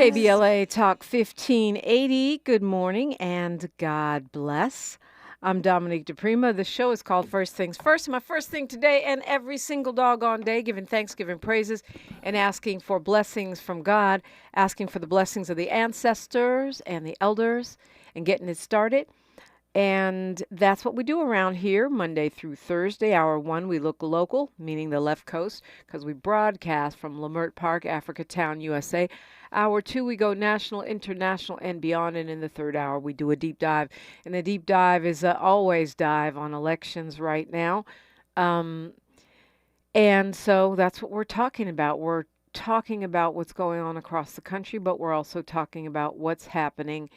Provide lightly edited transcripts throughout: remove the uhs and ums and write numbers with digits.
KBLA Talk 1580. Good morning and God bless. I'm Dominique DiPrima. The show is called First Things First. My first thing today and every single doggone day, giving thanks, giving praises, and asking for blessings from God, asking for the blessings of the ancestors and the elders, and getting it started. And that's what we do around here, Monday through Thursday. Hour one, we look local, meaning the left coast, because we broadcast from Leimert Park, Africatown, USA. Hour two, we go national, international, and beyond. And in the third hour, we do a deep dive. And the deep dive is always dive on elections right now. And so that's what we're talking about. We're talking about what's going on across the country, but we're also talking about what's happening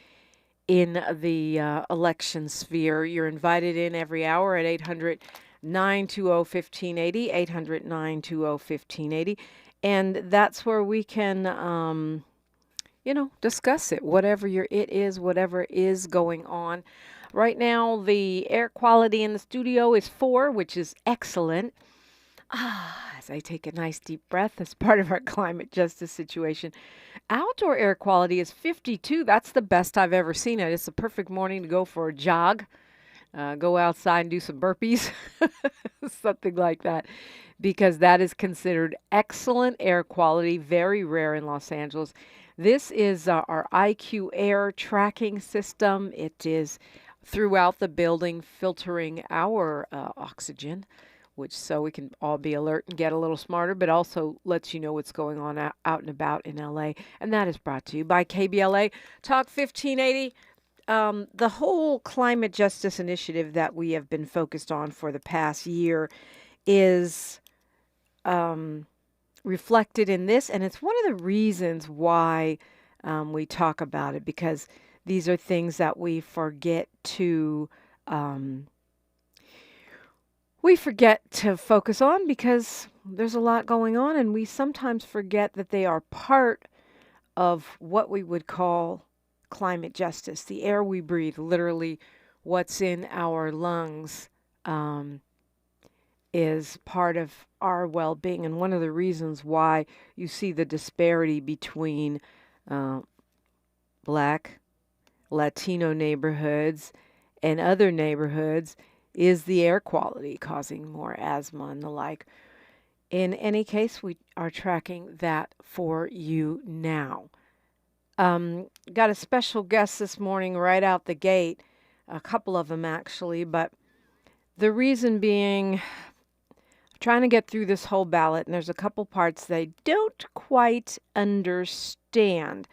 in the election sphere. You're invited in every hour at 800-920-1580, 800-920-1580. And that's where we can, discuss it, whatever it is, whatever is going on. Right now, the air quality in the studio is 4, which is excellent. As I take a nice deep breath as part of our climate justice situation. Outdoor air quality is 52. That's the best I've ever seen it. It's a perfect morning to go for a jog, go outside and do some burpees, something like that, because that is considered excellent air quality, very rare in Los Angeles. This is our IQ air tracking system. It is throughout the building filtering our oxygen, which so we can all be alert and get a little smarter, but also lets you know what's going on out and about in LA. And that is brought to you by KBLA Talk 1580. The whole climate justice initiative that we have been focused on for the past year is reflected in this, and it's one of the reasons why we talk about it, because these are things that we forget to focus on because there's a lot going on, and we sometimes forget that they are part of what we would call climate justice. The air we breathe, literally what's in our lungs, is part of our well-being. And one of the reasons why you see the disparity between Black, Latino neighborhoods and other neighborhoods is the air quality causing more asthma and the like. In any case, we are tracking that for you now. Got a special guest this morning right out the gate, a couple of them actually, but the reason being, trying to get through this whole ballot, and there's a couple parts they don't quite understand.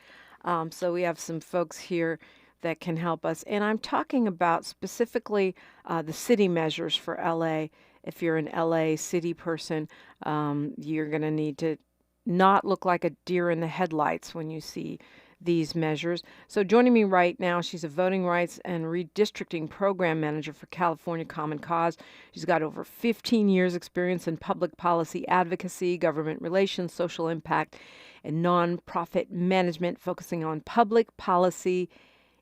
So we have some folks here that can help us. And I'm talking about specifically the city measures for LA. If you're an LA city person, you're going to need to not look like a deer in the headlights when you see these measures. So joining me right now, she's a voting rights and redistricting program manager for California Common Cause. She's got over 15 years experience in public policy advocacy, government relations, social impact, and nonprofit management, focusing on public policy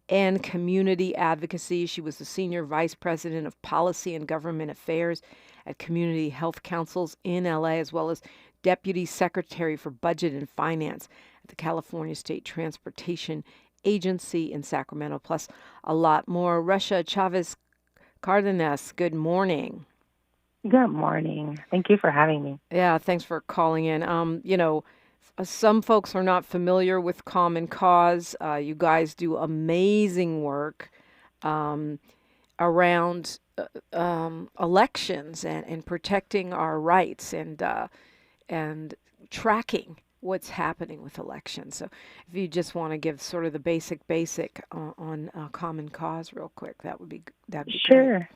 and community advocacy. She was the Senior Vice President of Policy and Government Affairs at Community Health Councils in LA, as well as Deputy Secretary for Budget and Finance at the California State Transportation Agency in Sacramento, plus a lot more. Chavez Cardenas, good morning. Good morning. Thank you for having me. Yeah, thanks for calling in. Some folks are not familiar with Common Cause. You guys do amazing work around elections and protecting our rights and tracking what's happening with elections. So if you just want to give sort of the basic on Common Cause real quick, that'd be Sure. great.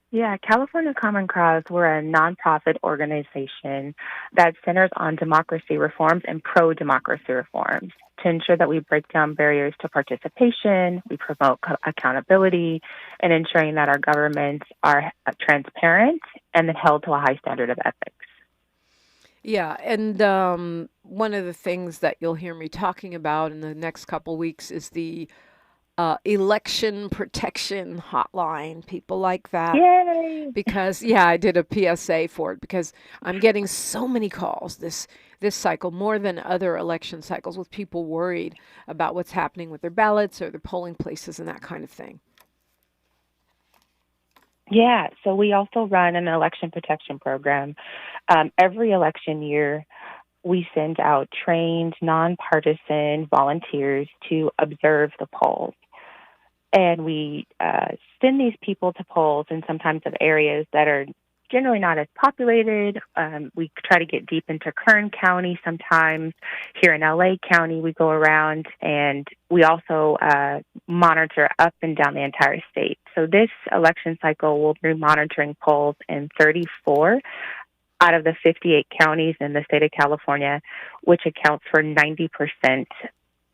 Yeah, California Common Cause, we're a nonprofit organization that centers on democracy reforms and pro-democracy reforms to ensure that we break down barriers to participation, we promote accountability, and ensuring that our governments are transparent and then held to a high standard of ethics. Yeah, and one of the things that you'll hear me talking about in the next couple weeks is the election protection hotline, people like that. Yay! Because yeah, I did a PSA for it because I'm getting so many calls this cycle, more than other election cycles, with people worried about what's happening with their ballots or their polling places and that kind of thing. Yeah, so we also run an election protection program. Every election year, we send out trained, nonpartisan volunteers to observe the polls. And we send these people to polls in sometimes of areas that are generally not as populated. We try to get deep into Kern County sometimes. Here in LA County, we go around, and we also monitor up and down the entire state. So this election cycle, we'll be monitoring polls in 34 out of the 58 counties in the state of California, which accounts for 90%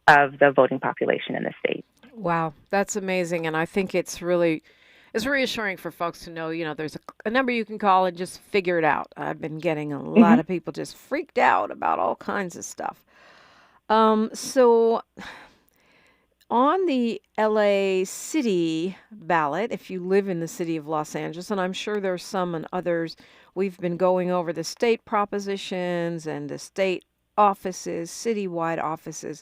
of the voting population in the state. Wow, that's amazing, and I think it's reassuring for folks to know, there's a number you can call and just figure it out. I've been getting a lot of people just freaked out about all kinds of stuff. So on the LA City ballot, if you live in the city of Los Angeles, and I'm sure there's some and others, we've been going over the state propositions and the state offices, citywide offices,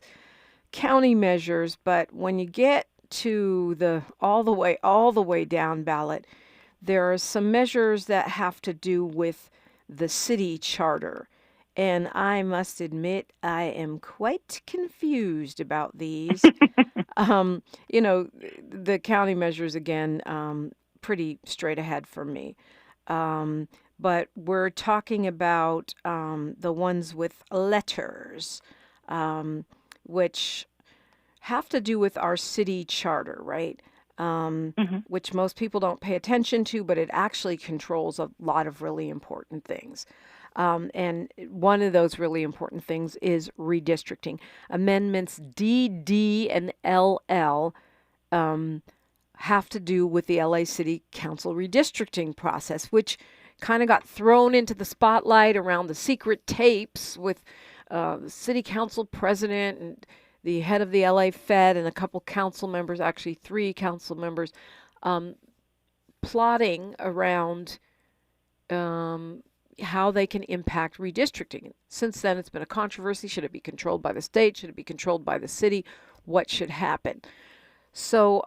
county measures, but when you get to the all the way down ballot, there are some measures that have to do with the city charter. And I must admit, I am quite confused about these. The county measures, again, pretty straight ahead for me. But we're talking about the ones with letters, which have to do with our city charter, right? Which most people don't pay attention to, but it actually controls a lot of really important things. And one of those really important things is redistricting. Amendments D, D, and LL have to do with the LA City Council redistricting process, which kind of got thrown into the spotlight around the secret tapes with the city council president and the head of the LA Fed and a couple council members, actually 3 council members, plotting around how they can impact redistricting. Since then, it's been a controversy. Should it be controlled by the state? Should it be controlled by the city? What should happen? So,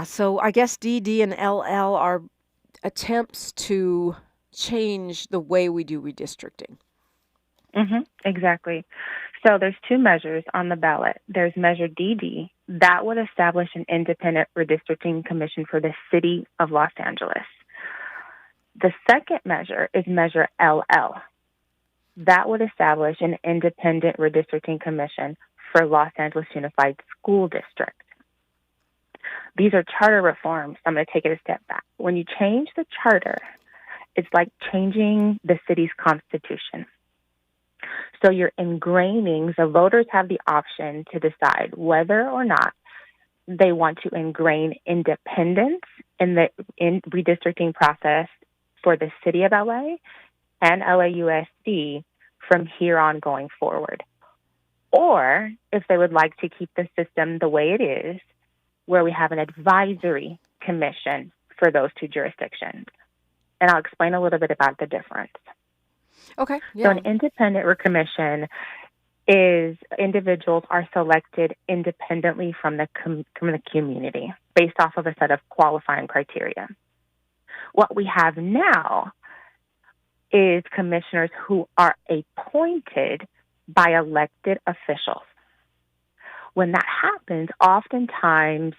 so I guess D, D, and LL are attempts to change the way we do redistricting. Exactly. So there's 2 measures on the ballot. There's Measure DD. That would establish an independent redistricting commission for the city of Los Angeles. The second measure is Measure LL. That would establish an independent redistricting commission for Los Angeles Unified School District. These are charter reforms. I'm going to take it a step back. When you change the charter, it's like changing the city's constitution. So you're ingraining, the voters have the option to decide whether or not they want to ingrain independence in the redistricting process for the city of LA and LAUSD from here on going forward. Or if they would like to keep the system the way it is, where we have an advisory commission for those 2 jurisdictions. And I'll explain a little bit about the difference. Okay. Yeah. So an independent commission is individuals are selected independently from the community based off of a set of qualifying criteria. What we have now is commissioners who are appointed by elected officials. When that happens, oftentimes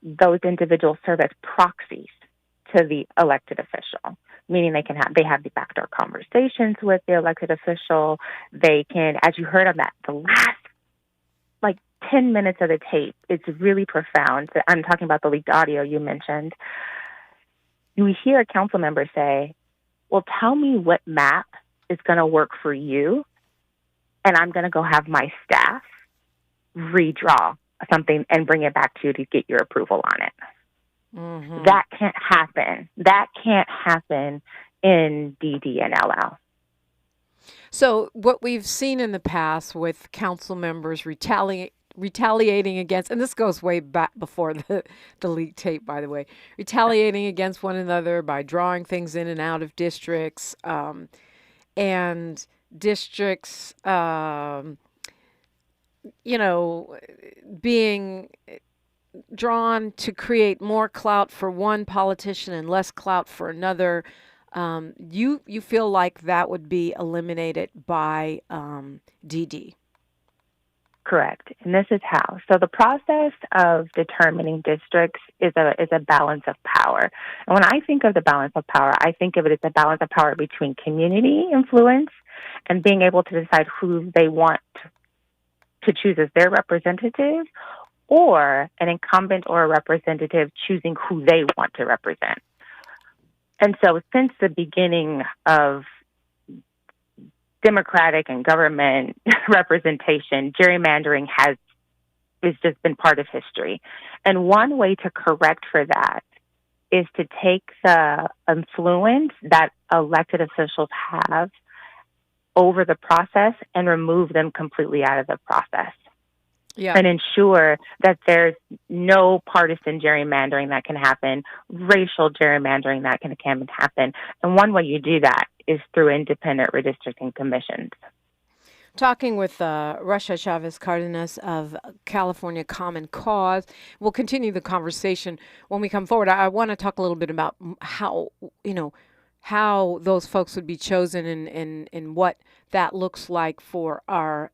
those individuals serve as proxies to the elected official, meaning they have the backdoor conversations with the elected official. They can, as you heard on the last 10 minutes of the tape, it's really profound. I'm talking about the leaked audio you mentioned. You hear a council member say, well, tell me what map is going to work for you, and I'm going to go have my staff redraw something and bring it back to you to get your approval on it. That can't happen. That can't happen in DD and LL. So what we've seen in the past with council members retaliating against, and this goes way back before the leak tape, by the way, retaliating against one another by drawing things in and out of districts, and districts, being drawn to create more clout for one politician and less clout for another. You feel like that would be eliminated by DD? Correct. And this is how. So the process of determining districts is a balance of power. And when I think of the balance of power, I think of it as a balance of power between community influence and being able to decide who they want to choose as their representative, or an incumbent or a representative choosing who they want to represent. And so since the beginning of democratic and government representation, gerrymandering has just been part of history. And one way to correct for that is to take the influence that elected officials have over the process and remove them completely out of the process. Yeah. And ensure that there's no partisan gerrymandering that can happen, racial gerrymandering that can happen. And one way you do that is through independent redistricting commissions. Talking with Russia Chavez Cardenas of California Common Cause. We'll continue the conversation when we come forward. I want to talk a little bit about how those folks would be chosen and what that looks like for our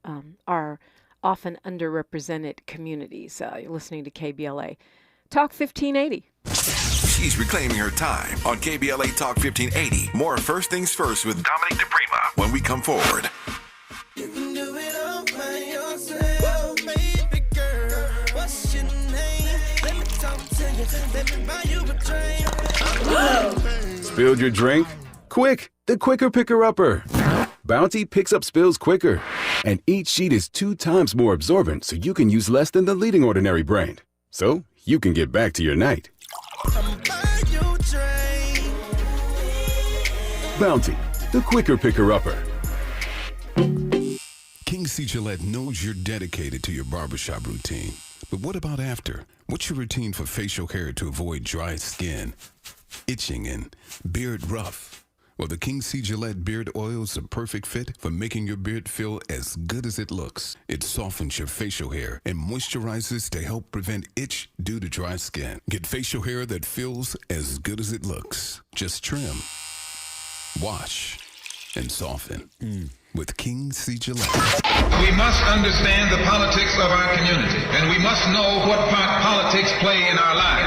often underrepresented communities. You're listening to KBLA Talk 1580. She's reclaiming her time on KBLA Talk 1580. More First Things First with Dominique DiPrima when we come forward. You can do it all by yourself, baby girl. What's your name? Let me talk to you. Let me buy you a drink. Spilled your drink? Quick, the quicker picker-upper. Bounty picks up spills quicker, and each sheet is 2 times more absorbent, so you can use less than the leading ordinary brand. So you can get back to your night. Bounty, the quicker picker-upper. King C. Gillette knows you're dedicated to your barbershop routine. But what about after? What's your routine for facial hair to avoid dry skin, itching, and beard rough? Well, the King C. Gillette Beard Oil is a perfect fit for making your beard feel as good as it looks. It softens your facial hair and moisturizes to help prevent itch due to dry skin. Get facial hair that feels as good as it looks. Just trim, wash, and soften with King C. Gillette. We must understand the politics of our community, and we must know what part politics play in our lives.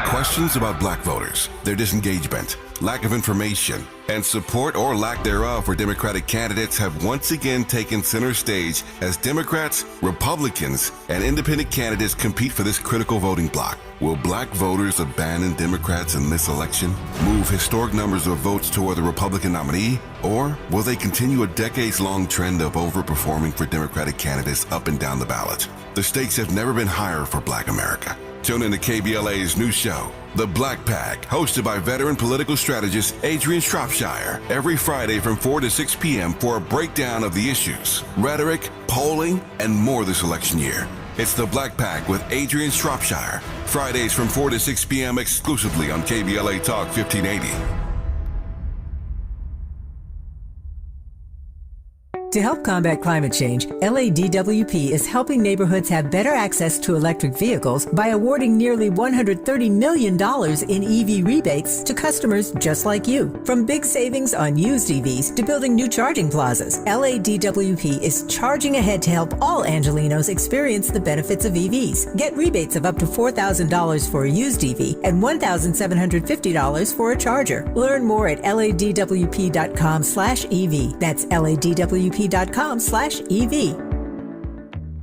Questions about black voters, their disengagement, lack of information, and support or lack thereof for Democratic candidates have once again taken center stage as Democrats, Republicans, and independent candidates compete for this critical voting bloc. Will black voters abandon Democrats in this election, move historic numbers of votes toward the Republican nominee, or will they continue a decades-long trend of overperforming for Democratic candidates up and down the ballot? The stakes have never been higher for Black America. Tune in to KBLA's new show, The Black Pack, hosted by veteran political strategist Adrian Shropshire, every Friday from 4 to 6 p.m. for a breakdown of the issues, rhetoric, polling, and more this election year. It's The Black Pack with Adrian Shropshire, Fridays from 4 to 6 p.m. exclusively on KBLA Talk 1580. To help combat climate change, LADWP is helping neighborhoods have better access to electric vehicles by awarding nearly $130 million in EV rebates to customers just like you. From big savings on used EVs to building new charging plazas, LADWP is charging ahead to help all Angelenos experience the benefits of EVs. Get rebates of up to $4,000 for a used EV and $1,750 for a charger. Learn more at ladwp.com/EV. That's ladwp.com/EV.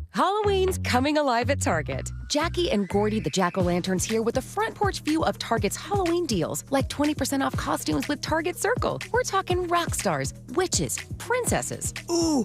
Halloween's coming alive at Target. Jackie and Gordy the Jack-O-Lanterns here with a front porch view of Target's Halloween deals, like 20% off costumes with Target Circle. We're talking rock stars, witches, princesses. Ooh,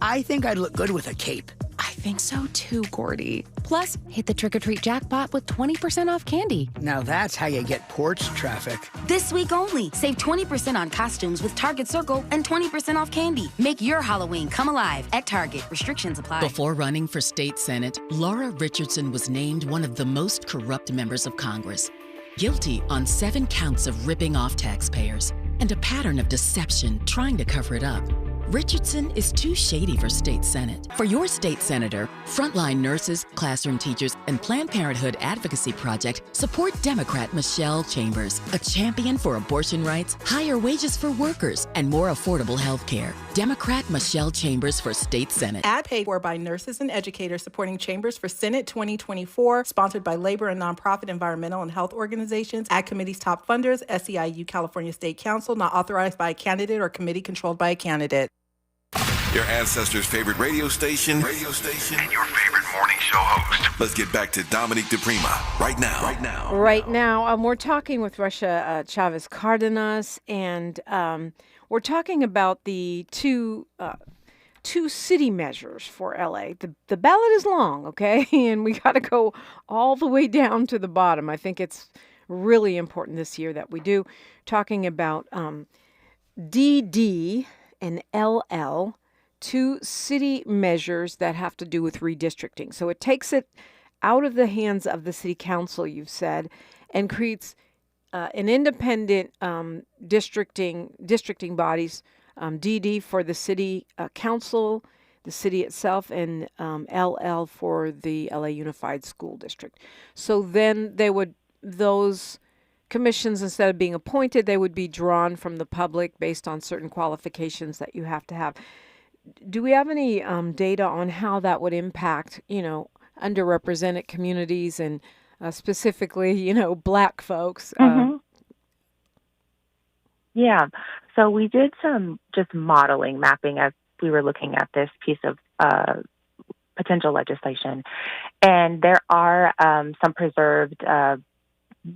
I think I'd look good with a cape. I think so too, Gordy. Plus, hit the trick-or-treat jackpot with 20% off candy. Now that's how you get porch traffic. This week only, save 20% on costumes with Target Circle and 20% off candy. Make your Halloween come alive at Target. Restrictions apply. Before running for state senate, Laura Richardson was named one of the most corrupt members of Congress, guilty on 7 counts of ripping off taxpayers and a pattern of deception trying to cover it up. Richardson is too shady for state senate. For your state senator, frontline nurses, classroom teachers, and Planned Parenthood Advocacy Project support Democrat Michelle Chambers, a champion for abortion rights, higher wages for workers, and more affordable health care. Democrat Michelle Chambers for state senate. Ad paid for by nurses and educators supporting Chambers for Senate 2024, sponsored by labor and nonprofit environmental and health organizations, Ad Committee's top funders, SEIU California State Council, not authorized by a candidate or committee controlled by a candidate. Your ancestors' favorite radio station, and your favorite morning show host. Let's get back to Dominique DiPrima right now. We're talking with Russia Chavez Cardenas, and we're talking about the two city measures for LA. The ballot is long, okay, and we got to go all the way down to the bottom. I think it's really important this year that we do. Talking about DD and LL. 2 city measures that have to do with redistricting. So it takes it out of the hands of the city council, you've said, and creates an independent districting bodies, DD for the city council, the city itself, and LL for the LA Unified School District. So then those commissions, instead of being appointed, they would be drawn from the public based on certain qualifications that you have to have. Do we have any data on how that would impact, underrepresented communities and specifically, Black folks? Yeah. So we did some just modeling mapping as we were looking at this piece of potential legislation. And there are some preserved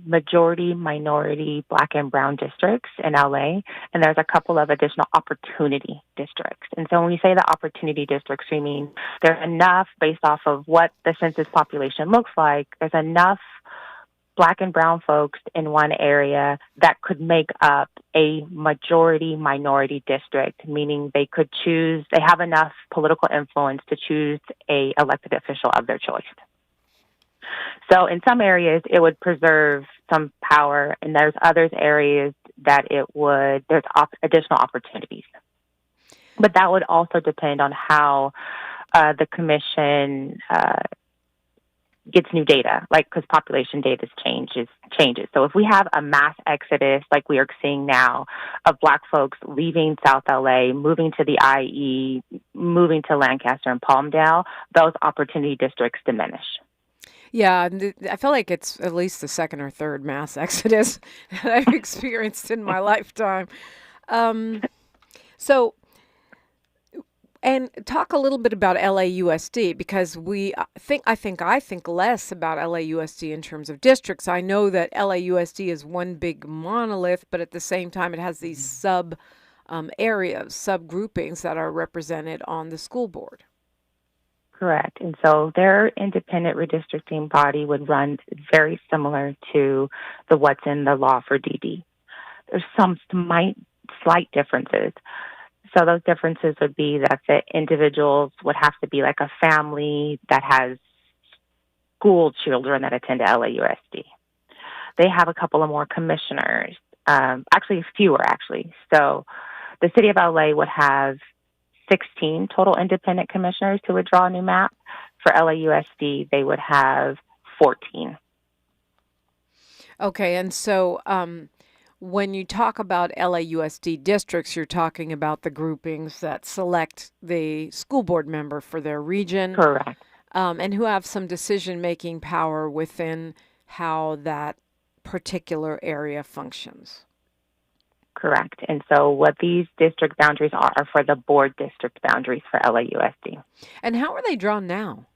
majority, minority, Black and brown districts in LA, and there's a couple of additional opportunity districts. And so when we say the opportunity districts, we mean there's enough based off of what the census population looks like, there's enough Black and brown folks in one area that could make up a majority minority district, meaning they have enough political influence to choose a elected official of their choice. So in some areas, it would preserve some power, and there's other areas that there's additional opportunities. But that would also depend on how the commission gets new data, because population data changes. So if we have a mass exodus like we are seeing now of Black folks leaving South LA, moving to the IE, moving to Lancaster and Palmdale, those opportunity districts diminish. Yeah, I feel like it's at least the second or third mass exodus that I've experienced in my lifetime. And talk a little bit about LAUSD, because I think less about LAUSD in terms of districts. I know that LAUSD is one big monolith, but at the same time, it has these areas, subgroupings that are represented on the school board. Correct. And so their independent redistricting body would run very similar to what's in the law for DD. There's some slight differences. So those differences would be that the individuals would have to be like a family that has school children that attend LAUSD. They have a couple of more commissioners, fewer. So the city of LA would have 16 total independent commissioners who would draw a new map. For LAUSD, they would have 14. Okay, and so when you talk about LAUSD districts, you're talking about the groupings that select the school board member for their region. Correct. And who have some decision-making power within how that particular area functions. Correct. And so what these district boundaries are for the board district boundaries for LAUSD. And how are they drawn now?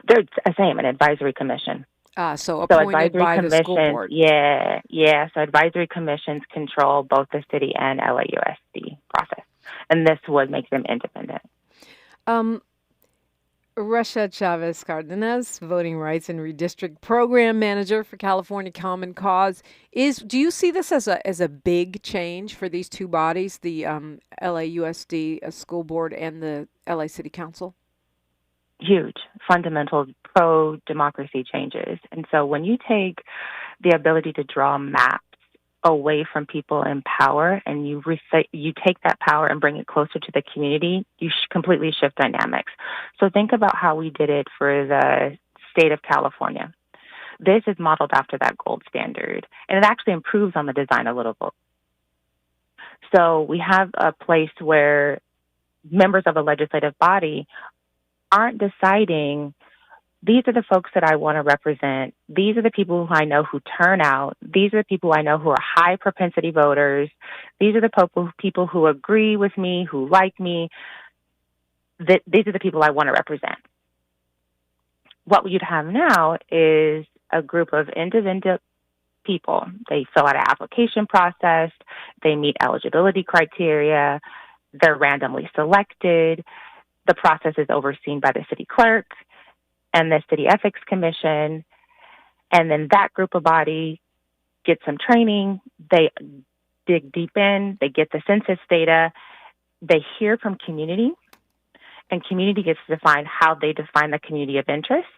They're the same, an advisory commission. So appointed by the school board. Yeah. So advisory commissions control both the city and LAUSD process. And this would make them independent. Russia Chavez Cardenas, Voting Rights and Redistrict Program Manager for California Common Cause. Do you see this as a big change for these two bodies, the LAUSD School Board and the LA City Council? Huge, fundamental pro-democracy changes. And so when you take the ability to draw maps away from people in power and you take that power and bring it closer to the community, you completely shift dynamics. So think about how we did it for the state of California. This is modeled after that gold standard, and it actually improves on the design a little bit. So we have a place where members of a legislative body aren't deciding, these are the folks that I want to represent. These are the people who I know who turn out. These are the people I know who are high propensity voters. These are the people who agree with me, who like me. These are the people I want to represent. What you'd have now is a group of individual people. They fill out an application process. They meet eligibility criteria. They're randomly selected. The process is overseen by the city clerk and the City Ethics Commission. And then that group of body gets some training. They dig deep in. They get the census data. They hear from community, and community gets to define how they define the community of interest.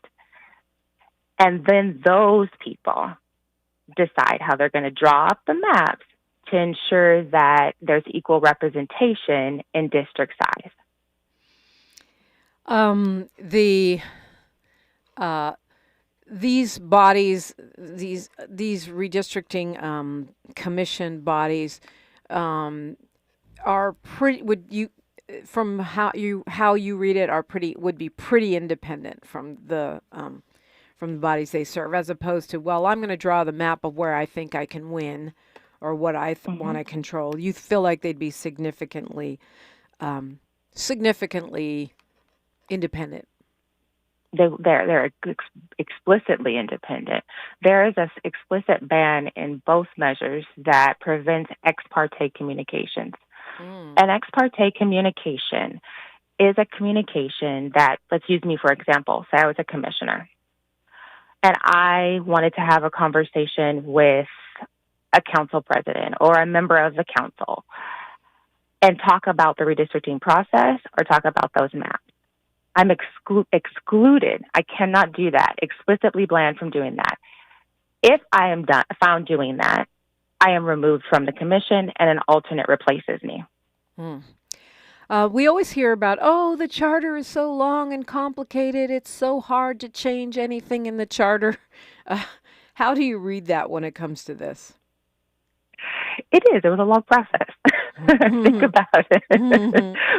And then those people decide how they're going to draw up the maps to ensure that there's equal representation in district size. These bodies, these redistricting commission bodies, are pretty. Would you, from how you read it, would be pretty independent from the bodies they serve, as opposed to, well, I'm going to draw the map of where I think I can win, or what I want to control. You feel like they'd be significantly independent. They're explicitly independent. There is an explicit ban in both measures that prevents ex parte communications. An ex parte communication is a communication that, let's use me for example. Say I was a commissioner and I wanted to have a conversation with a council president or a member of the council and talk about the redistricting process or talk about those maps. I'm excluded. I cannot do that. Explicitly banned from doing that. If I am found doing that, I am removed from the commission and an alternate replaces me. We always hear about, the charter is so long and complicated. It's so hard to change anything in the charter. How do you read that when it comes to this? It is. It was a long process. Think about it.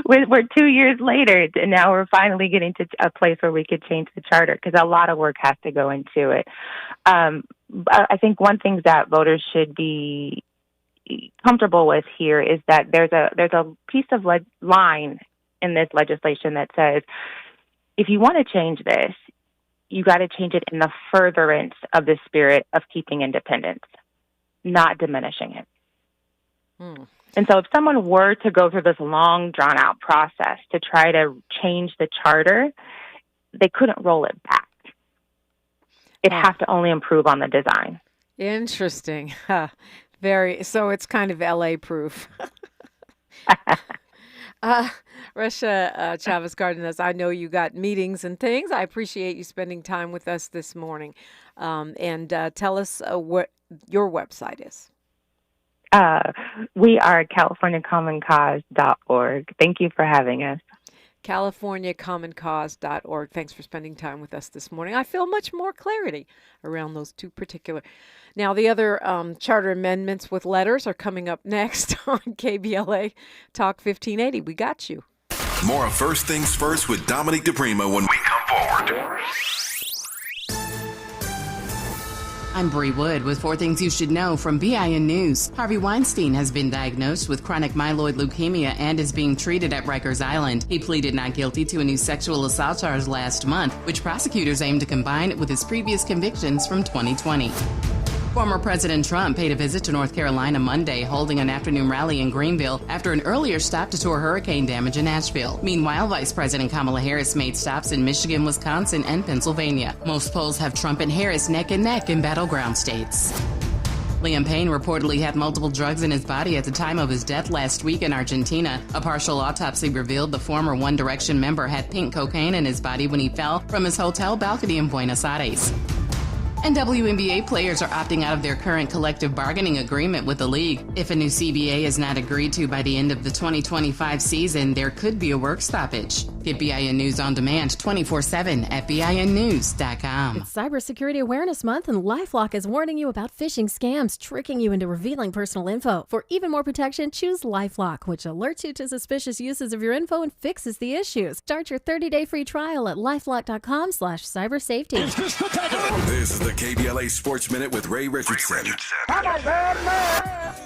We're 2 years later, and now we're finally getting to a place where we could change the charter, because a lot of work has to go into it. I think one thing that voters should be comfortable with here is that there's a piece of line in this legislation that says, if you want to change this, you got to change it in the furtherance of the spirit of keeping independence, not diminishing it. And so if someone were to go through this long, drawn-out process to try to change the charter, they couldn't roll it back. It'd have to only improve on the design. Interesting. So it's kind of LA-proof. Russia Chavez Cardenas, I know you got meetings and things. I appreciate you spending time with us this morning. And tell us what your website is. We are CaliforniaCommonCause.org. Thank you for having us. CaliforniaCommonCause.org. Thanks for spending time with us this morning. I feel much more clarity around those two particular. Now, the other charter amendments with letters are coming up next on KBLA Talk 1580. We got you. More of First Things First with Dominique DiPrima when we come forward. I'm Bree Wood with 4 things you should know from BIN News. Harvey Weinstein has been diagnosed with chronic myeloid leukemia and is being treated at Rikers Island. He pleaded not guilty to a new sexual assault charge last month, which prosecutors aim to combine with his previous convictions from 2020. Former President Trump paid a visit to North Carolina Monday, holding an afternoon rally in Greenville after an earlier stop to tour hurricane damage in Asheville. Meanwhile, Vice President Kamala Harris made stops in Michigan, Wisconsin, and Pennsylvania. Most polls have Trump and Harris neck and neck in battleground states. Liam Payne reportedly had multiple drugs in his body at the time of his death last week in Argentina. A partial autopsy revealed the former One Direction member had pink cocaine in his body when he fell from his hotel balcony in Buenos Aires. And WNBA players are opting out of their current collective bargaining agreement with the league. If a new CBA is not agreed to by the end of the 2025 season, there could be a work stoppage. Get BIN News on demand 24/7 at BINnews.com. It's Cybersecurity Awareness Month, and LifeLock is warning you about phishing scams tricking you into revealing personal info. For even more protection, choose LifeLock, which alerts you to suspicious uses of your info and fixes the issues. Start your 30-day free trial at LifeLock.com/cybersafety. This is the KBLA Sports Minute with Ray Richardson.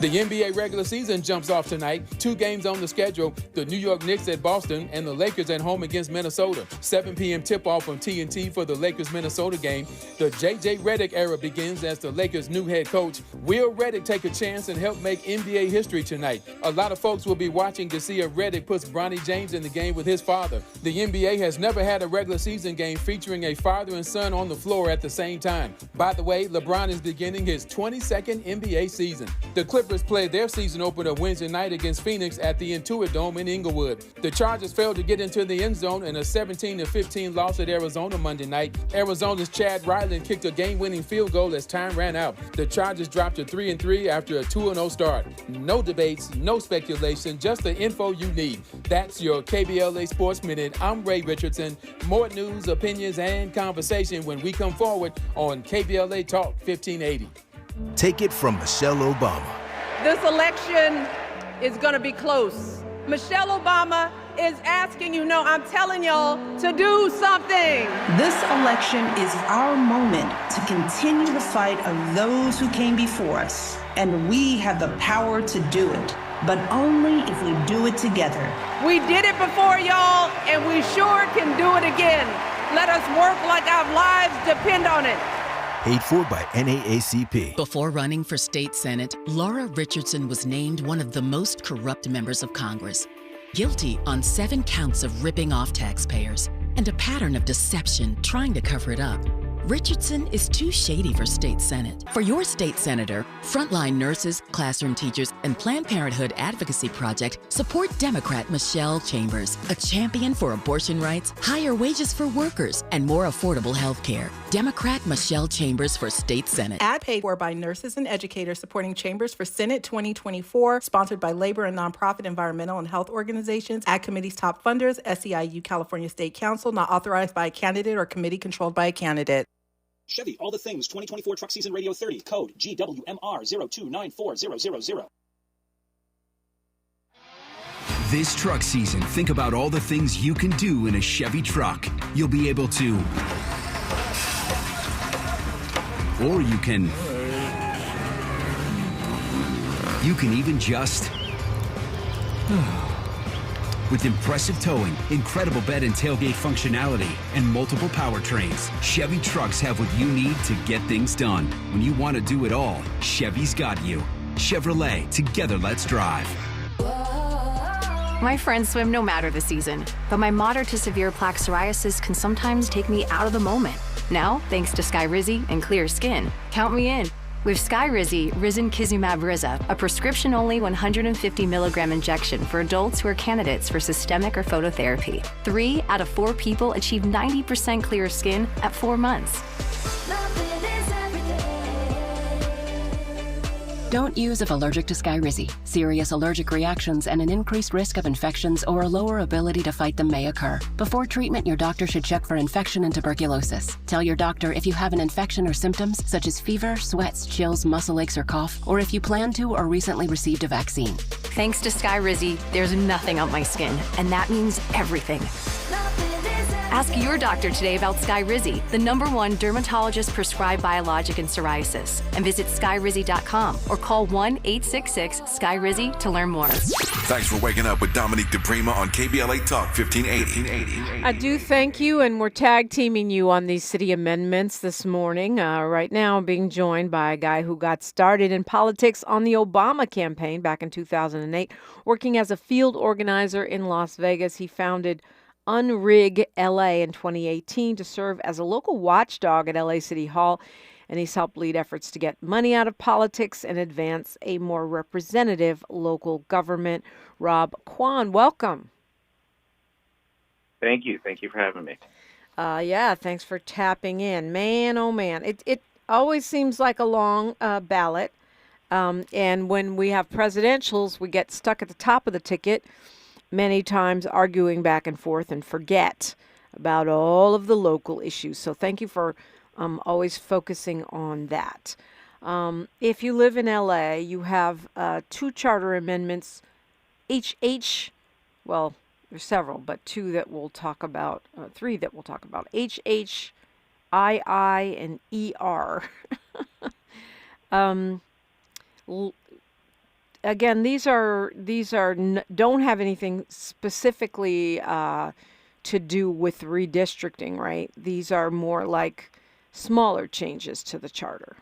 The NBA regular season jumps off tonight. 2 games on the schedule. The New York Knicks at Boston and the Lakers at home against Minnesota. 7 p.m. tip-off on TNT for the Lakers-Minnesota game. The J.J. Redick era begins as the Lakers' new head coach. Will Redick take a chance and help make NBA history tonight? A lot of folks will be watching to see if Redick puts Bronny James in the game with his father. The NBA has never had a regular season game featuring a father and son on the floor at the same time. By the way, LeBron is beginning his 22nd NBA season. The Clippers played their season opener Wednesday night against Phoenix at the Intuit Dome in Inglewood. The Chargers failed to get into the end zone in a 17-15 loss at Arizona Monday night. Arizona's Chad Ryland kicked a game-winning field goal as time ran out. The Chargers dropped to 3-3 after a 2-0 start. No debates, no speculation, just the info you need. That's your KBLA Sports Minute. I'm Ray Richardson. More news, opinions, and conversation when we come forward on KBLA Talk 1580. Take it from Michelle Obama. This election is going to be close. Michelle Obama is asking I'm telling y'all to do something. This election is our moment to continue the fight of those who came before us. And we have the power to do it, but only if we do it together. We did it before, y'all, and we sure can do it again. Let us work like our lives depend on it. Paid for by NAACP. Before running for state senate, Laura Richardson was named one of the most corrupt members of Congress, guilty on 7 counts of ripping off taxpayers and a pattern of deception trying to cover it up. Richardson is too shady for state senate. For your state senator, frontline nurses, classroom teachers, and Planned Parenthood Advocacy Project support Democrat Michelle Chambers, a champion for abortion rights, higher wages for workers, and more affordable health care. Democrat Michelle Chambers for state senate. Ad paid for by nurses and educators supporting Chambers for Senate 2024, sponsored by labor and nonprofit environmental and health organizations, Ad Committee's top funders, SEIU California State Council, not authorized by a candidate or committee controlled by a candidate. Chevy, All the Things 2024 Truck Season Radio 30, code GWMR0294000. This truck season, think about all the things you can do in a Chevy truck. You'll be able to, or you can even just, with impressive towing, incredible bed and tailgate functionality, and multiple powertrains, Chevy trucks have what you need to get things done. When you want to do it all, Chevy's got you. Chevrolet, together let's drive. My friends swim no matter the season, but my moderate to severe plaque psoriasis can sometimes take me out of the moment. Now, thanks to Skyrizi and clear skin, count me in. With Skyrizi, Risankizumab Riza, a prescription-only 150 milligram injection for adults who are candidates for systemic or phototherapy. 3 out of 4 people achieve 90% clear skin at 4 months. Don't use if allergic to Skyrizi. Serious allergic reactions and an increased risk of infections or a lower ability to fight them may occur. Before treatment, your doctor should check for infection and tuberculosis. Tell your doctor if you have an infection or symptoms such as fever, sweats, chills, muscle aches, or cough, or if you plan to or recently received a vaccine. Thanks to Skyrizi, there's nothing on my skin, and that means everything. Ask your doctor today about Skyrizi, the #1 dermatologist-prescribed biologic in psoriasis. And visit skyrizi.com or call 1-866-SKYRIZI to learn more. Thanks for waking up with Dominique DiPrima on KBLA Talk 1580. I do thank you, and we're tag teaming you on these city amendments this morning. Right now, I'm being joined by a guy who got started in politics on the Obama campaign back in 2008, working as a field organizer in Las Vegas. He founded Unrig LA in 2018 to serve as a local watchdog at LA City Hall, and he's helped lead efforts to get money out of politics and advance a more representative local government. Rob Quan, welcome. Thank you. Thank you for having me. Yeah, thanks for tapping in. Man, oh man, it always seems like a long ballot, and when we have presidentials, we get stuck at the top of the ticket, many times arguing back and forth and forget about all of the local issues. So thank you for always focusing on that. If you live in LA, you have 2 charter amendments, well, there's several, but 2 that we'll talk about, 3 that we'll talk about, HH, II, and ER. Again, these don't have anything specifically to do with redistricting, right? These are more like smaller changes to the charter.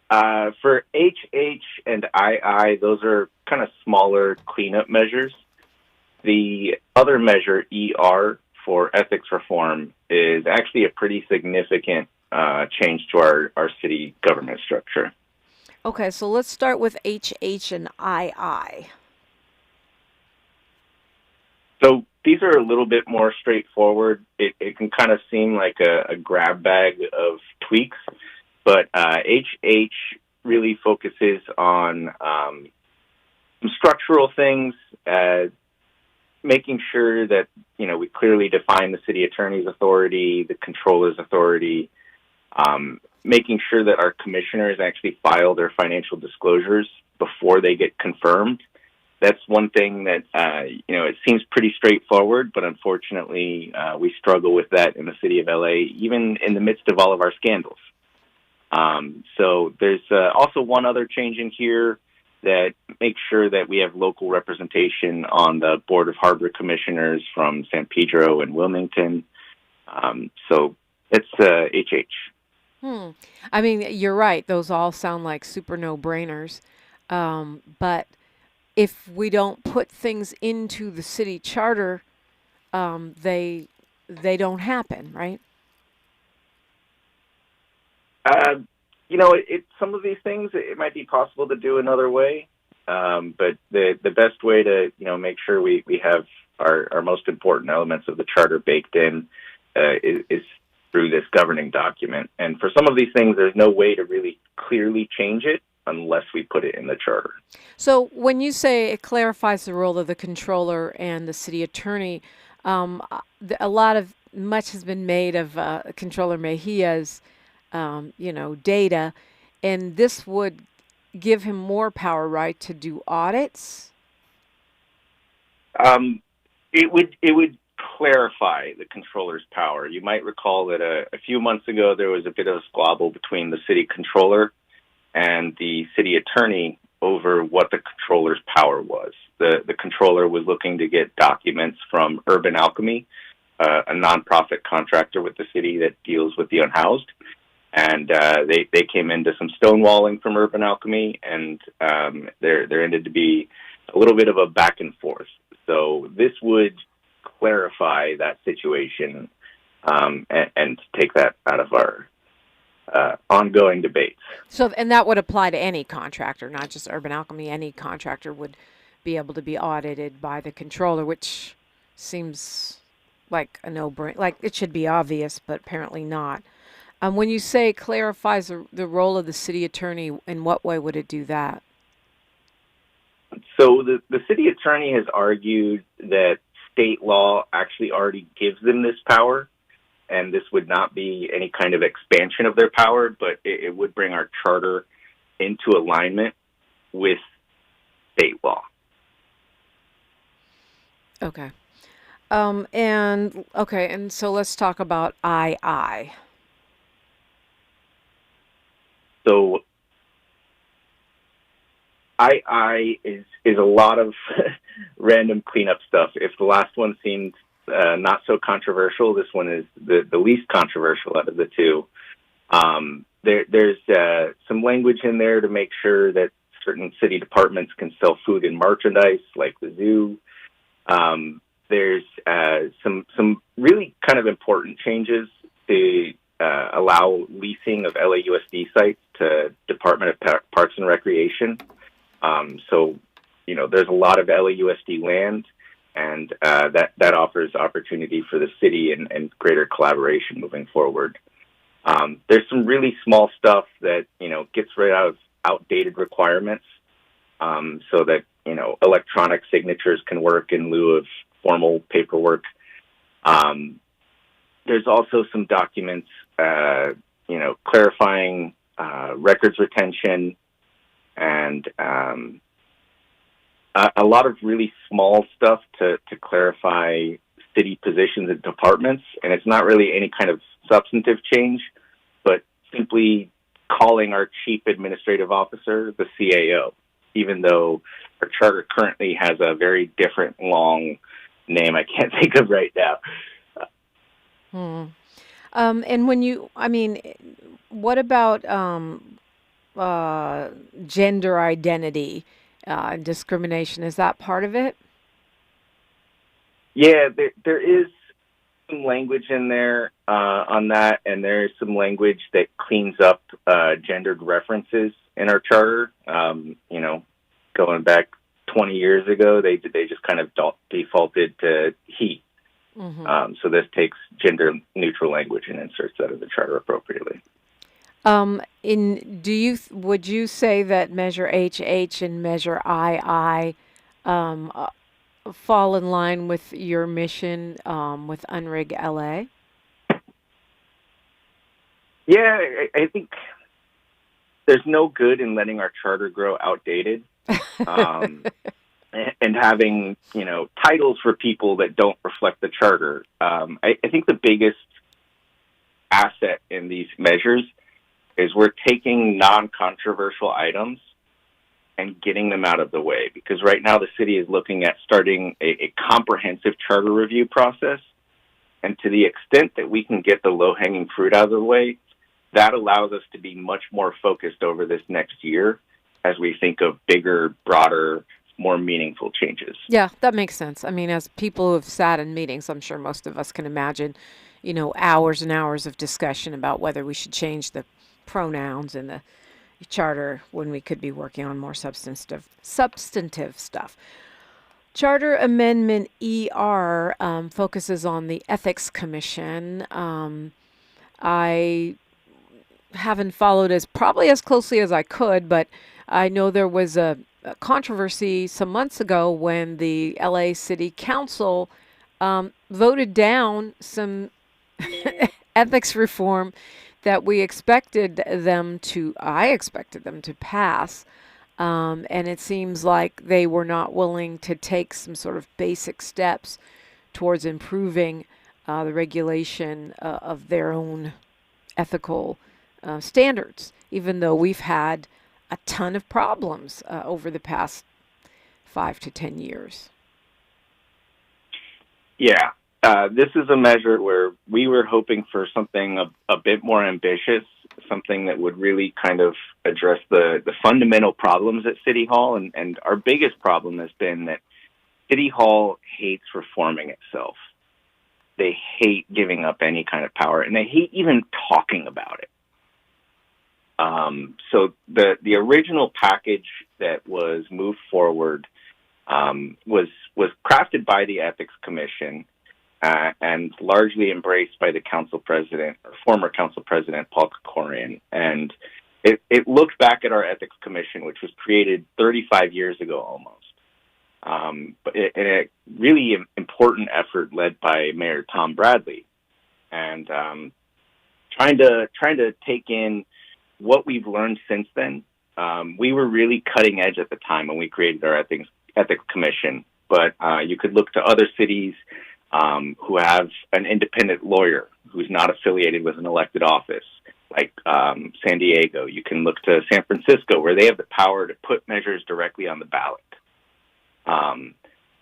For HH and II, those are kind of smaller cleanup measures. The other measure, ER, for ethics reform, is actually a pretty significant change to our city government structure. Okay, so let's start with HH and II. So these are a little bit more straightforward. It can kind of seem like a grab bag of tweaks, but HH really focuses on some structural things, making sure that we clearly define the city attorney's authority, the controller's authority, making sure that our commissioners actually file their financial disclosures before they get confirmed. That's one thing that, it seems pretty straightforward, but unfortunately, we struggle with that in the city of LA, even in the midst of all of our scandals. So there's also one other change in here that makes sure that we have local representation on the Board of Harbor Commissioners from San Pedro and Wilmington. So it's HH. I mean, you're right. Those all sound like super no-brainers. But if we don't put things into the city charter, they don't happen, right? Some of these things, it might be possible to do another way. But the best way to, make sure we have our most important elements of the charter baked in is through this governing document. And for some of these things, there's no way to really clearly change it unless we put it in the charter. So when you say it clarifies the role of the controller and the city attorney, much has been made of Controller Mejia's, data, and this would give him more power, right, to do audits? It would clarify the controller's power. You might recall that a few months ago there was a bit of a squabble between the city controller and the city attorney over what the controller's power was. The controller was looking to get documents from Urban Alchemy, a nonprofit contractor with the city that deals with the unhoused. And they came into some stonewalling from Urban Alchemy, and there ended to be a little bit of a back and forth. So this would clarify that situation and take that out of our ongoing debates. So, and that would apply to any contractor, not just Urban Alchemy. Any contractor would be able to be audited by the controller, which seems like a no-brainer. Like it should be obvious, but apparently not. When you say clarifies the role of the city attorney, in what way would it do that? So the city attorney has argued that state law actually already gives them this power, and this would not be any kind of expansion of their power, but it would bring our charter into alignment with state law. Okay. And okay, and so let's talk about II. So I is a lot of random cleanup stuff. If the last one seemed not so controversial, this one is the least controversial out of the two. There's some language in there to make sure that certain city departments can sell food and merchandise, like the zoo. There's some really kind of important changes to allow leasing of LAUSD sites to Department of Parks and Recreation. So, there's a lot of LAUSD land, and that offers opportunity for the city and greater collaboration moving forward. There's some really small stuff that, gets rid of outdated requirements, so that, electronic signatures can work in lieu of formal paperwork. There's also some documents, clarifying records retention, and a lot of really small stuff to clarify city positions and departments. And it's not really any kind of substantive change, but simply calling our chief administrative officer the CAO, even though our charter currently has a very different long name I can't think of right now. And what about gender identity and discrimination? Is that part of it? Yeah, there is some language in there on that, and there is some language that cleans up gendered references in our charter. Going back 20 years ago, they just kind of defaulted to he. Mm-hmm. So this takes gender-neutral language and inserts that in the charter appropriately. Would you say that Measure HH and Measure II fall in line with your mission with Unrig LA? Yeah, I think there's no good in letting our charter grow outdated. And having, titles for people that don't reflect the charter. I think the biggest asset in these measures is we're taking non-controversial items and getting them out of the way. Because right now the city is looking at starting a comprehensive charter review process. And to the extent that we can get the low-hanging fruit out of the way, that allows us to be much more focused over this next year as we think of bigger, broader, more meaningful changes. Yeah, that makes sense. I mean, as people who have sat in meetings, I'm sure most of us can imagine, hours and hours of discussion about whether we should change the pronouns in the charter when we could be working on more substantive stuff. Charter Amendment ER focuses on the Ethics Commission. I haven't followed probably as closely as I could, but I know there was a controversy some months ago when the LA City Council voted down some ethics reform that I expected them to pass. And it seems like they were not willing to take some sort of basic steps towards improving the regulation of their own ethical standards, even though we've had a ton of problems over the past 5 to 10 years. Yeah, this is a measure where we were hoping for something a bit more ambitious, something that would really kind of address the fundamental problems at City Hall. And our biggest problem has been that City Hall hates reforming itself. They hate giving up any kind of power, and they hate even talking about it. So the original package that was moved forward was crafted by the Ethics Commission and largely embraced by the council president, or former council president, Paul Krikorian. And it looked back at our Ethics Commission, which was created 35 years ago almost. But a really important effort led by Mayor Tom Bradley, and trying to take in what we've learned since then. We were really cutting edge at the time when we created our Ethics Commission, but you could look to other cities who have an independent lawyer who's not affiliated with an elected office, like San Diego. You can look to San Francisco, where they have the power to put measures directly on the ballot.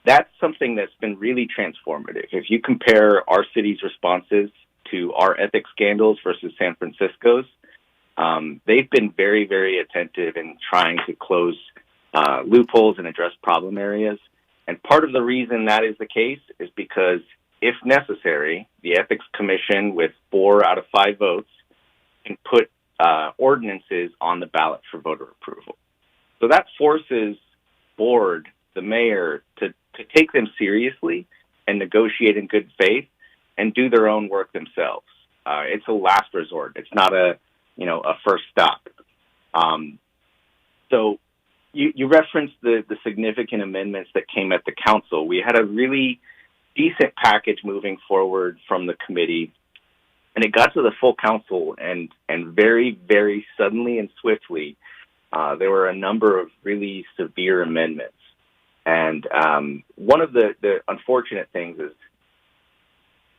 That's something that's been really transformative. If you compare our city's responses to our ethics scandals versus San Francisco's, they've been very, very attentive in trying to close loopholes and address problem areas. And part of the reason that is the case is because, if necessary, the Ethics Commission, with 4 out of 5 votes, can put ordinances on the ballot for voter approval. So that forces board, the mayor, to take them seriously and negotiate in good faith and do their own work themselves. It's a last resort. It's not a first stop. So you referenced the significant amendments that came at the council. We had a really decent package moving forward from the committee, and it got to the full council, and very, very suddenly and swiftly, there were a number of really severe amendments. And one of the unfortunate things is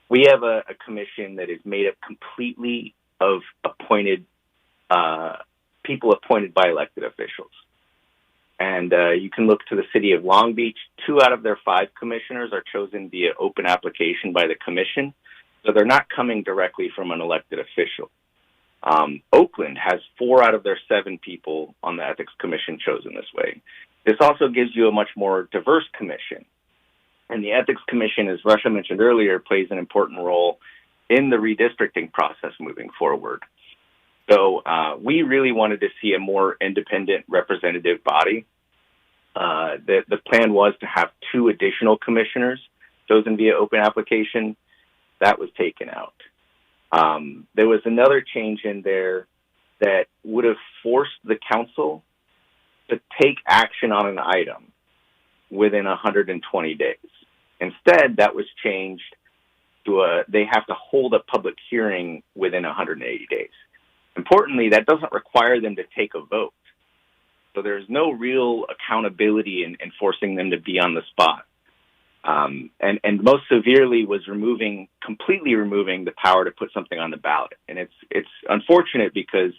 we have a commission that is made up completely of appointed people appointed by elected officials. And you can look to the city of Long Beach. 2 out of their 5 commissioners are chosen via open application by the commission, so they're not coming directly from an elected official. Oakland has 4 out of their 7 people on the Ethics Commission chosen this way. This also gives you a much more diverse commission. And the Ethics Commission, as Russia mentioned earlier, plays an important role in the redistricting process moving forward. So we really wanted to see a more independent representative body. The plan was to have 2 additional commissioners chosen via open application. That was taken out. There was another change in there that would have forced the council to take action on an item within 120 days. Instead, that was changed to they have to hold a public hearing within 180 days. Importantly, that doesn't require them to take a vote. So there's no real accountability in forcing them to be on the spot. And most severely was completely removing the power to put something on the ballot. And it's unfortunate because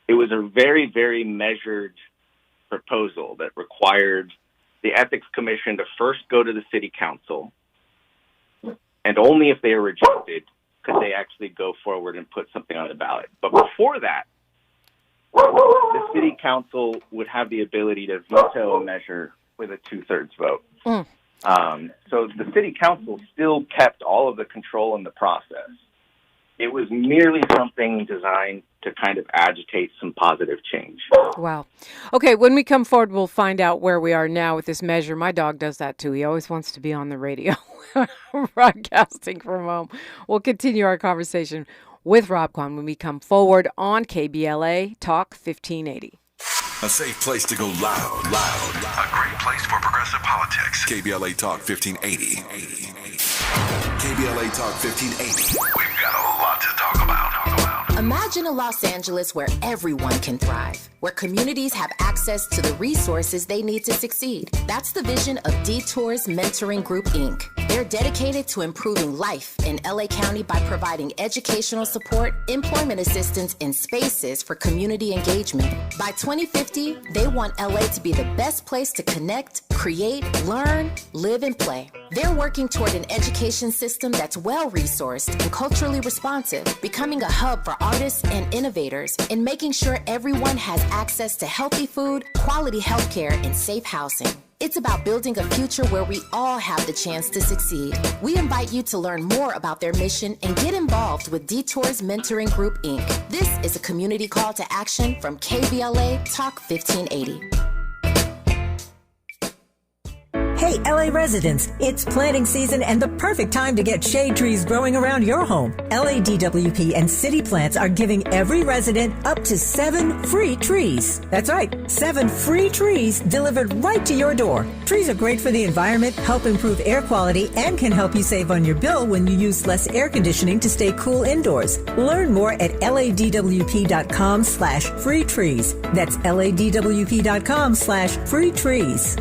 it was a very, very measured proposal that required the Ethics Commission to first go to the city council, and only if they are rejected could they actually go forward and put something on the ballot. But before that, the city council would have the ability to veto a measure with a 2/3 vote. So the city council still kept all of the control in the process. It was merely something designed to kind of agitate some positive change. Wow. Okay, when we come forward, we'll find out where we are now with this measure. My dog does that too. He always wants to be on the radio, broadcasting from home. We'll continue our conversation with Rob Quan when we come forward on KBLA Talk 1580. A safe place to go loud. A great place for progressive politics. KBLA Talk 1580. KBLA Talk 1580. We've got a lot to talk about. Imagine a Los Angeles where everyone can thrive, where communities have access to the resources they need to succeed. That's the vision of Detours Mentoring Group, Inc. They're dedicated to improving life in LA County by providing educational support, employment assistance, and spaces for community engagement. By 2050, they want LA to be the best place to connect, create, learn, live, and play. They're working toward an education system that's well-resourced and culturally responsive, becoming a hub for artists and innovators, and making sure everyone has access to healthy food, quality healthcare, and safe housing. It's about building a future where we all have the chance to succeed. We invite you to learn more about their mission and get involved with Detours Mentoring Group, Inc. This is a community call to action from KBLA Talk 1580. Hey, LA residents, it's planting season and the perfect time to get shade trees growing around your home. LADWP and City Plants are giving every resident up to 7 free trees. That's right, 7 free trees delivered right to your door. Trees are great for the environment, help improve air quality, and can help you save on your bill when you use less air conditioning to stay cool indoors. Learn more at ladwp.com/free trees. That's ladwp.com/free trees.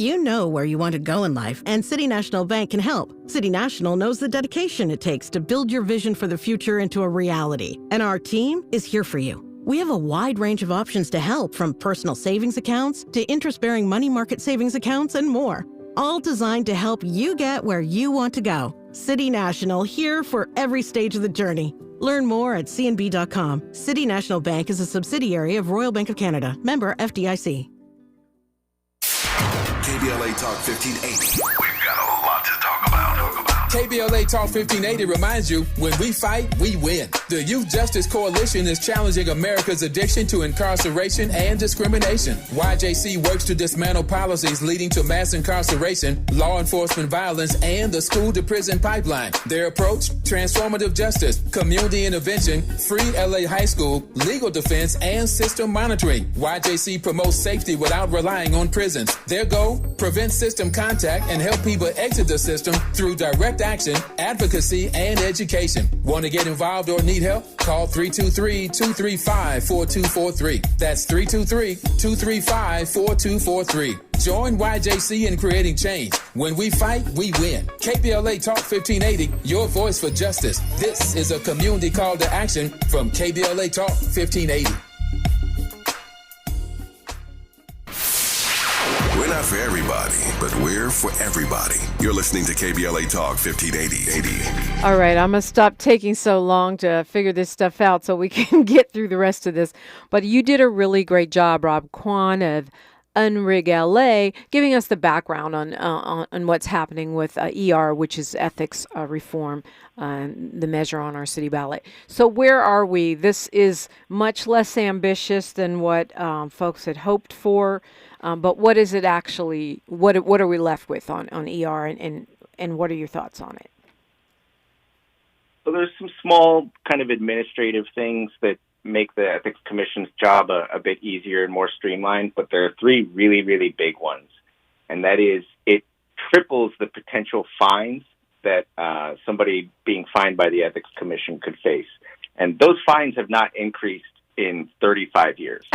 You know where you want to go in life, and City National Bank can help. City National knows the dedication it takes to build your vision for the future into a reality, and our team is here for you. We have a wide range of options to help, from personal savings accounts to interest-bearing money market savings accounts and more, all designed to help you get where you want to go. City National, here for every stage of the journey. Learn more at cnb.com. City National Bank is a subsidiary of Royal Bank of Canada. Member FDIC. KBLA Talk 1580. We've got a lot to talk about. KBLA Talk 1580 reminds you, when we fight, we win. The Youth Justice Coalition is challenging America's addiction to incarceration and discrimination. YJC works to dismantle policies leading to mass incarceration, law enforcement violence, and the school-to-prison pipeline. Their approach? Transformative justice, community intervention, free LA high school, legal defense, and system monitoring. YJC promotes safety without relying on prisons. Their goal? Prevent system contact and help people exit the system through direct action, advocacy, and education. Want to get involved or need help? Call 323-235-4243. That's 323-235-4243. Join YJC in creating change. When we fight, we win. KBLA Talk 1580, your voice for justice. This is a community call to action from KBLA Talk 1580. We're not for everybody, but we're for everybody. You're listening to KBLA Talk 1580. All right, I'm going to stop taking so long to figure this stuff out so we can get through the rest of this. But you did a really great job, Rob Quan of Unrig LA, giving us the background on what's happening with ER, which is ethics reform, the measure on our city ballot. So where are we? This is much less ambitious than what folks had hoped for. But what is it actually? What are we left with on ER, and what are your thoughts on it? So there's some small kind of administrative things that make the Ethics Commission's job a bit easier and more streamlined, but there are three really, really big ones. And that is, it triples the potential fines that somebody being fined by the Ethics Commission could face. And those fines have not increased in 35 years.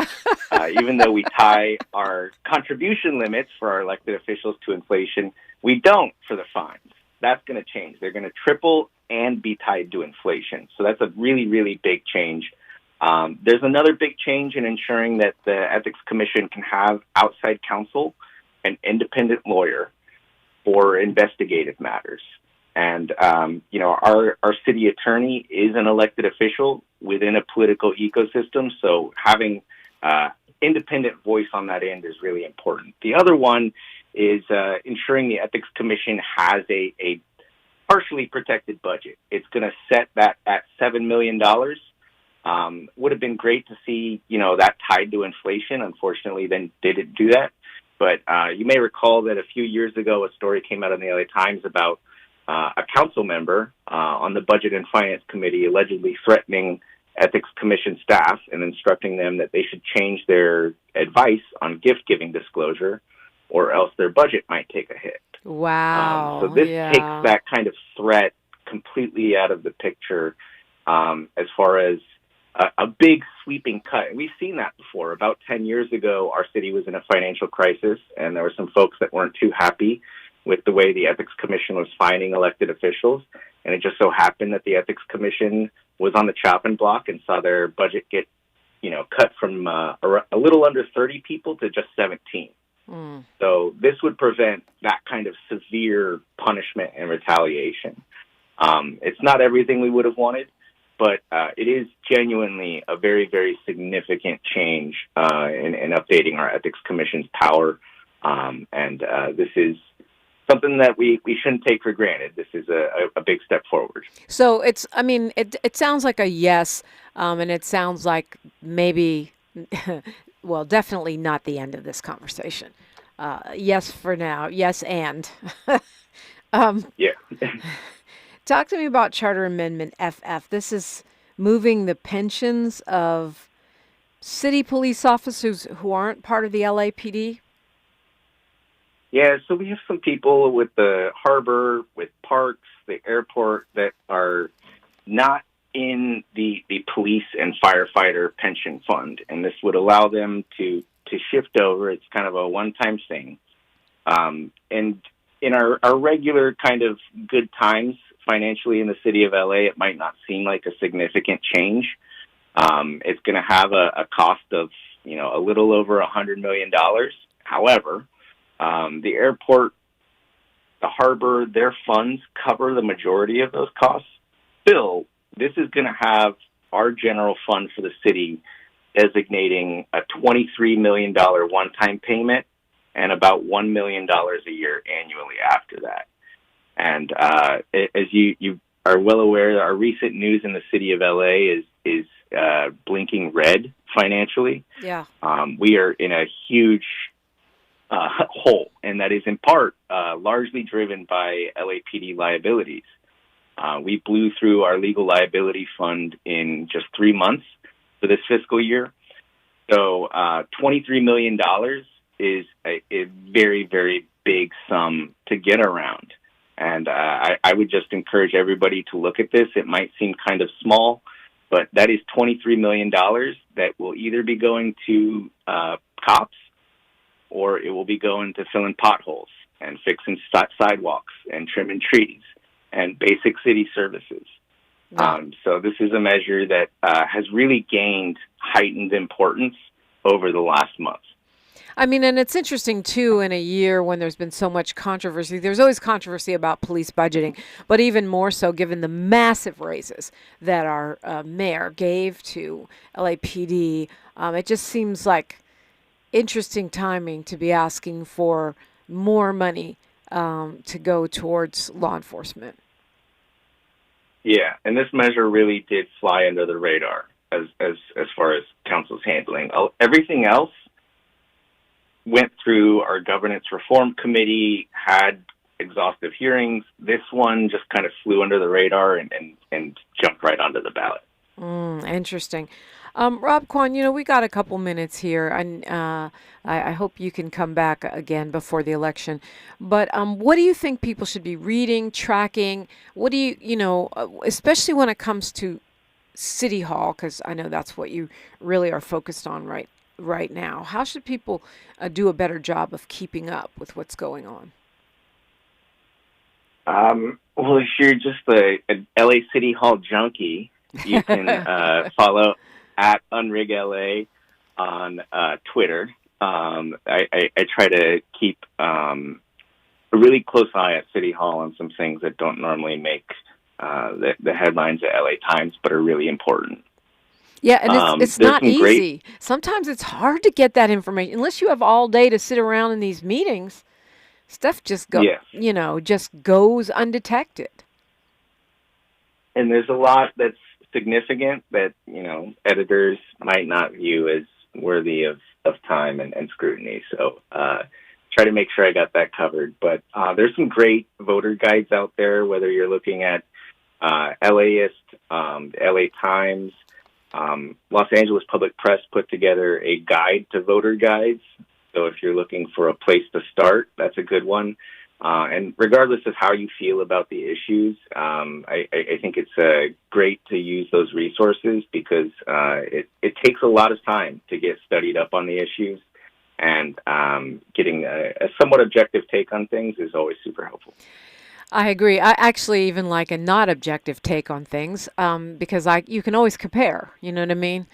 Even though we tie our contribution limits for our elected officials to inflation, we don't for the fines. That's going to change. They're going to triple and be tied to inflation. So that's a really, really big change. There's another big change in ensuring that the Ethics Commission can have outside counsel, an independent lawyer for investigative matters. And, our city attorney is an elected official within a political ecosystem. So having independent voice on that end is really important. The other one is ensuring the Ethics Commission has a partially protected budget. It's going to set that at $7 million. Would have been great to see, that tied to inflation. Unfortunately, then they didn't do that. But you may recall that a few years ago, a story came out in the LA Times about a council member on the Budget and Finance Committee allegedly threatening Ethics Commission staff and instructing them that they should change their advice on gift-giving disclosure or else their budget might take a hit. Wow. So this takes that kind of threat completely out of the picture as far as a big sweeping cut. And we've seen that before. About 10 years ago, our city was in a financial crisis, and there were some folks that weren't too happy with the way the Ethics Commission was fining elected officials. And it just so happened that the Ethics Commission was on the chopping block and saw their budget get, cut from a little under 30 people to just 17. So this would prevent that kind of severe punishment and retaliation. It's not everything we would have wanted, but it is genuinely a very, very significant change in updating our Ethics Commission's power. And this is something that we shouldn't take for granted. This is a big step forward. So it sounds like a yes, and it sounds like maybe, well, definitely not the end of this conversation. Yes for now. Yes, and. Yeah. Talk to me about Charter Amendment FF. This is moving the pensions of city police officers who aren't part of the LAPD. Yeah, so we have some people with the harbor, with parks, the airport that are not in the police and firefighter pension fund, and this would allow them to shift over. It's kind of a one-time thing. And in our regular kind of good times financially in the city of LA, it might not seem like a significant change. It's going to have a cost of, a little over $100 million. However, the airport, the harbor, their funds cover the majority of those costs. Still, this is going to have our general fund for the city designating a $23 million one-time payment and about $1 million a year annually after that. And as you are well aware, our recent news in the city of LA is blinking red financially. Yeah. We are in a huge hole, and that is in part largely driven by LAPD liabilities. We blew through our legal liability fund in just 3 months for this fiscal year. So $23 million is a very, very big sum to get around. And I would just encourage everybody to look at this. It might seem kind of small, but that is $23 million that will either be going to cops or it will be going to filling potholes and fixing sidewalks and trimming trees and basic city services. So this is a measure that has really gained heightened importance over the last month. I mean, and it's interesting, too, in a year when there's been so much controversy. There's always controversy about police budgeting, but even more so given the massive raises that our mayor gave to LAPD. It just seems like interesting timing to be asking for more money to go towards law enforcement. Yeah, and this measure really did fly under the radar as far as council's handling. Everything else went through our governance reform committee, had exhaustive hearings. This one just kind of flew under the radar and jumped right onto the ballot. Interesting. Rob, Quan, we got a couple minutes here, and I hope you can come back again before the election. But what do you think people should be reading, tracking? What do you, especially when it comes to City Hall, because I know that's what you really are focused on right now. How should people do a better job of keeping up with what's going on? Well, if you're just a LA City Hall junkie, you can follow at Unrig LA on Twitter. I try to keep a really close eye at City Hall on some things that don't normally make the headlines at LA Times, but are really important. Yeah, and it's not easy. Sometimes it's hard to get that information unless you have all day to sit around in these meetings. Stuff just just goes undetected. And there's a lot that's significant that editors might not view as worthy of time and scrutiny. So try to make sure I got that covered. But there's some great voter guides out there, whether you're looking at LAist, the LA Times. Los Angeles Public Press put together a guide to voter guides. So if you're looking for a place to start, that's a good one. And regardless of how you feel about the issues, I think it's great to use those resources because it takes a lot of time to get studied up on the issues. And getting a somewhat objective take on things is always super helpful. I agree. I actually even like a not objective take on things because you can always compare. You know what I mean?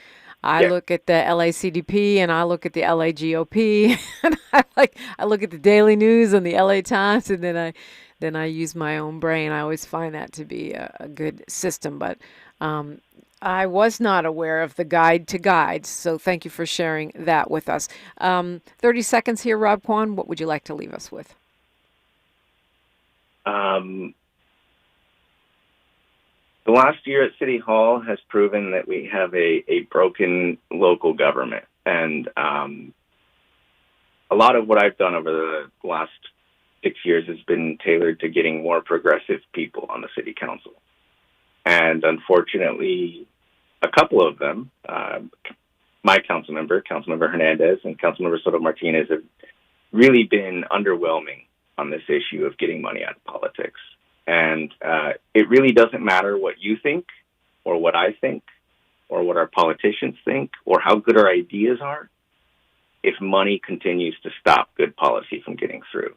I look at the LACDP and I look at the LA GOP and I look at the Daily News and the LA Times and then I use my own brain. I always find that to be a good system. But I was not aware of the guide to guides, so thank you for sharing that with us. 30 seconds here, Rob Quan. What would you like to leave us with? The last year at City Hall has proven that we have a broken local government. And a lot of what I've done over the last 6 years has been tailored to getting more progressive people on the city council. And unfortunately, a couple of them, my Councilmember Hernandez and Councilmember Soto Martinez, have really been underwhelming on this issue of getting money out of politics. And it really doesn't matter what you think or what I think or what our politicians think or how good our ideas are. if money continues to stop good policy from getting through.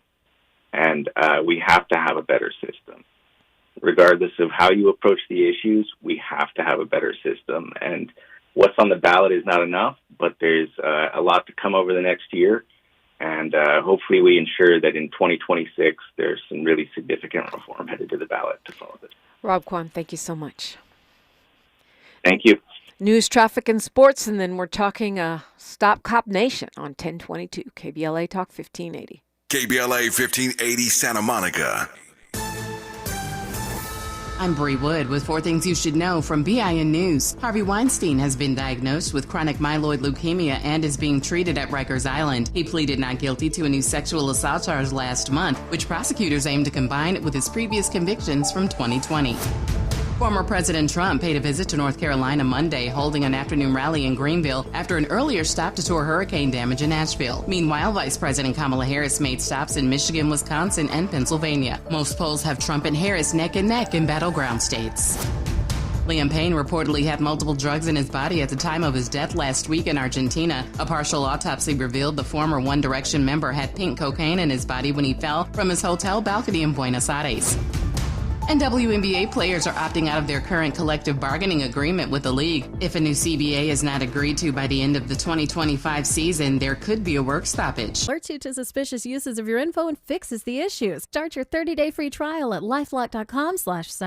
And we have to have a better system. Regardless of how you approach the issues, we have to have a better system. And what's on the ballot is not enough, but there's a lot to come over the next year. And hopefully we ensure that in 2026, there's some really significant reform headed to the ballot to follow this. Rob Quan, thank you so much. Thank you. News, traffic, and sports, and then we're talking Stop Cop Nation on 1022 KBLA Talk 1580. KBLA 1580 Santa Monica. I'm Bree Wood with 4 things you should know from BIN News. Harvey Weinstein has been diagnosed with chronic myeloid leukemia and is being treated at Rikers Island. He pleaded not guilty to a new sexual assault charge last month, which prosecutors aim to combine with his previous convictions from 2020. Former President Trump paid a visit to North Carolina Monday, holding an afternoon rally in Greenville after an earlier stop to tour hurricane damage in Asheville. Meanwhile, Vice President Kamala Harris made stops in Michigan, Wisconsin, and Pennsylvania. Most polls have Trump and Harris neck and neck in battleground states. Liam Payne reportedly had multiple drugs in his body at the time of his death last week in Argentina. A partial autopsy revealed the former One Direction member had pink cocaine in his body when he fell from his hotel balcony in Buenos Aires. And WNBA players are opting out of their current collective bargaining agreement with the league. If a new CBA is not agreed to by the end of the 2025 season, there could be a work stoppage. Alerts you to suspicious uses of your info and fixes the issues. Start your 30-day free trial at LifeLock.com/